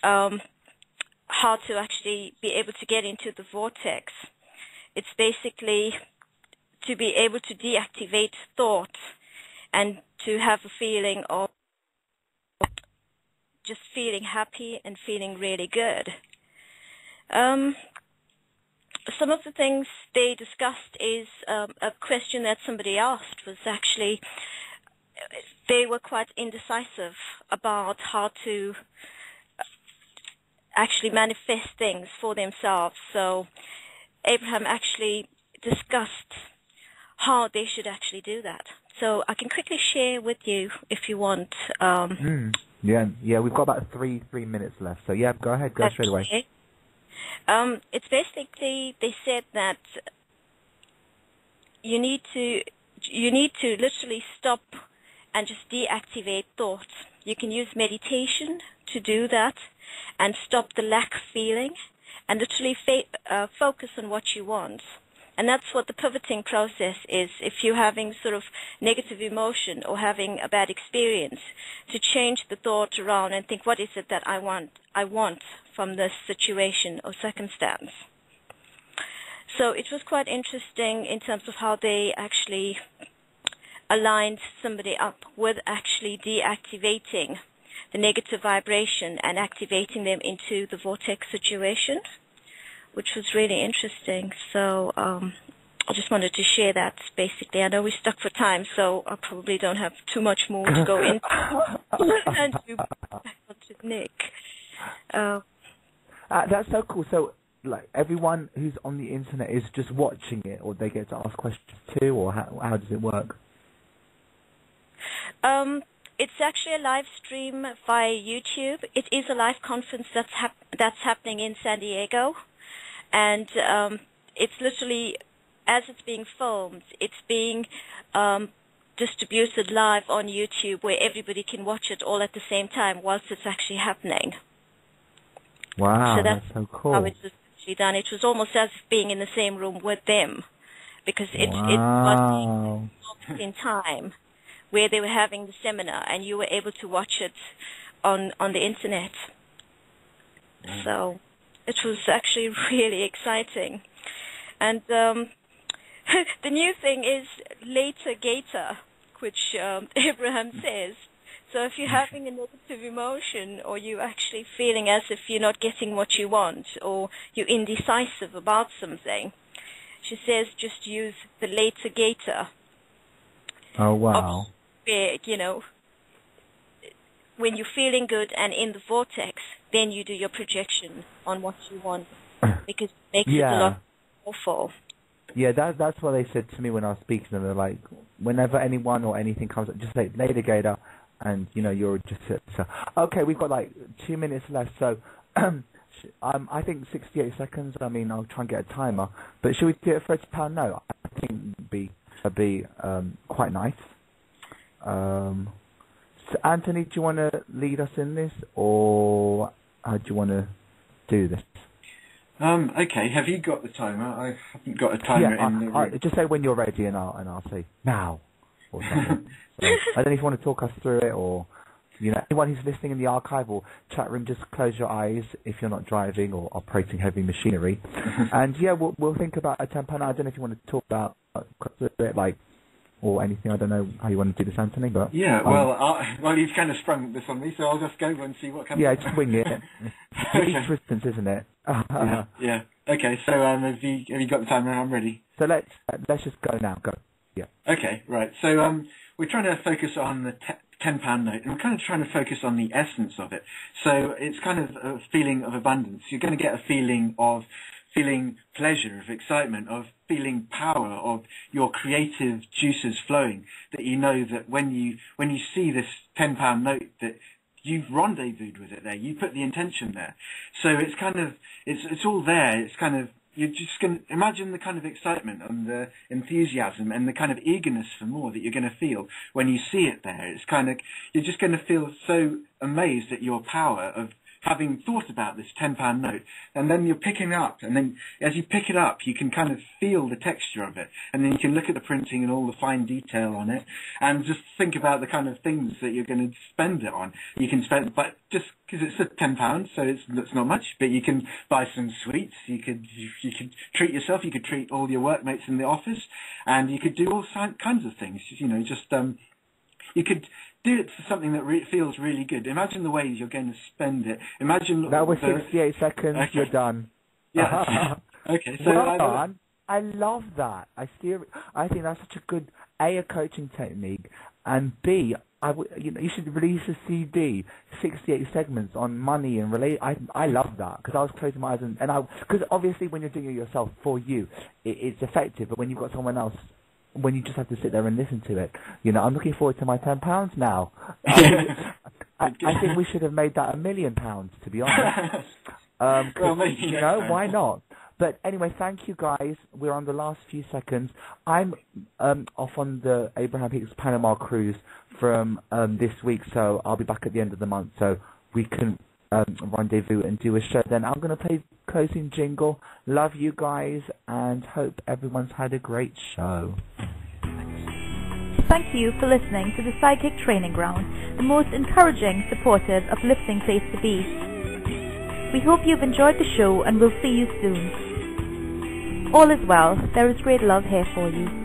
how to actually be able to get into the vortex, it's basically to be able to deactivate thought and to have a feeling of just feeling happy and feeling really good. Some of the things they discussed is a question that somebody asked was actually, they were quite indecisive about how to actually manifest things for themselves. So Abraham actually discussed how they should actually do that. So I can quickly share with you if you want. Yeah, we've got about three minutes left. So go ahead, go straight away. It's basically, they said that you need to literally stop and just deactivate thought. You can use meditation to do that. and stop the lack feeling and literally focus on what you want. And that's what the pivoting process is. If you're having sort of negative emotion or having a bad experience, to change the thought around and think, what is it that I want from this situation or circumstance? So it was quite interesting in terms of how they actually aligned somebody up with actually deactivating the negative vibration and activating them into the vortex situation, which was really interesting. So I just wanted to share that, basically. I know we're stuck for time, so I probably don't have too much more to go into. And to Nick. That's so cool. So, like, everyone who's on the internet is just watching it, or they get to ask questions too, or how does it work? It's actually a live stream via YouTube. It is a live conference that's happening in San Diego. And it's literally, as it's being filmed, it's being distributed live on YouTube where everybody can watch it all at the same time whilst it's actually happening. Wow, so that's so cool. How it was actually done. It was almost as if being in the same room with them, because it was in time where they were having the seminar and you were able to watch it on the internet. So it was actually really exciting. And the new thing is later gator, which Abraham says. So if you're having a negative emotion, or you're actually feeling as if you're not getting what you want, or you're indecisive about something, she says just use the later gator. Oh, wow. Where, you know, when you're feeling good and in the vortex, then you do your projection on what you want, because it makes it a lot more awful. Yeah, that's what they said to me when I was speaking to them. They're like, whenever anyone or anything comes up, just say later gator, and you know you're just so. Okay, we've got like 2 minutes left, so I think 68 seconds. I mean, I'll try and get a timer, but should we do it for £30? No, I think it'd be quite nice. So Anthony, do you want to lead us in this, or how do you want to do this? Okay, have you got the timer? I haven't got a timer in the room. Just say when you're ready, and I'll say now, or something. So, I don't know if you want to talk us through it, or you know, anyone who's listening in the archive or chat room, just close your eyes if you're not driving or operating heavy machinery. And yeah, we'll think about a £10. I don't know if you want to talk about it, like, or anything. I don't know how you want to do this, Anthony, but yeah, well, you've kind of sprung this on me, so I'll just go and see what comes. Yeah, just wing it. It's resistance, isn't it? Yeah. Okay. So have you got the timer? I'm ready. So let's just go now. Go. Yeah. Okay. Right. So we're trying to focus on the £10 note, and we're kind of trying to focus on the essence of it. So it's kind of a feeling of abundance. You're going to get a feeling of pleasure, of excitement, of feeling power, of your creative juices flowing, that you know that when you see this £10 note, that you've rendezvoused with it there, you put the intention there. So it's kind of, it's all there. It's kind of, you're just going to imagine the kind of excitement and the enthusiasm and the kind of eagerness for more that you're going to feel when you see it there. It's kind of, you're just going to feel so amazed at your power of having thought about this £10 note, and then you're picking it up, and then as you pick it up, you can kind of feel the texture of it, and then you can look at the printing and all the fine detail on it, and just think about the kind of things that you're going to spend it on. You can spend, but just because it's £10, so it's not much, but you can buy some sweets, you could treat yourself, you could treat all your workmates in the office, and you could do all kinds of things, you know, just, you could do it for something that feels really good. Imagine the ways you're going to spend it. Imagine that was 68 seconds. Okay. You're done. Yeah. Okay. So well done. I love that. I think that's such a good a coaching technique, and B, you should release a CD, 68 segments on money and relate. I love that, because I was closing my eyes and because obviously when you're doing it yourself for you, it's effective. But when you've got someone else, when you just have to sit there and listen to it, you know, I'm looking forward to my £10 now. I think we should have made that £1 million, to be honest. Well, maybe, you know, why not? But anyway, thank you guys. We're on the last few seconds. I'm off on the Abraham Hicks Panama cruise from this week, so I'll be back at the end of the month, so we can rendezvous and do a show, then I'm going to play closing jingle. Love you guys and hope everyone's had a great show. Thank you for listening to the Psychic Training Ground, the most encouraging, supportive, uplifting place to be. We hope you've enjoyed the show and we'll see you soon. All is well. There is great love here for you.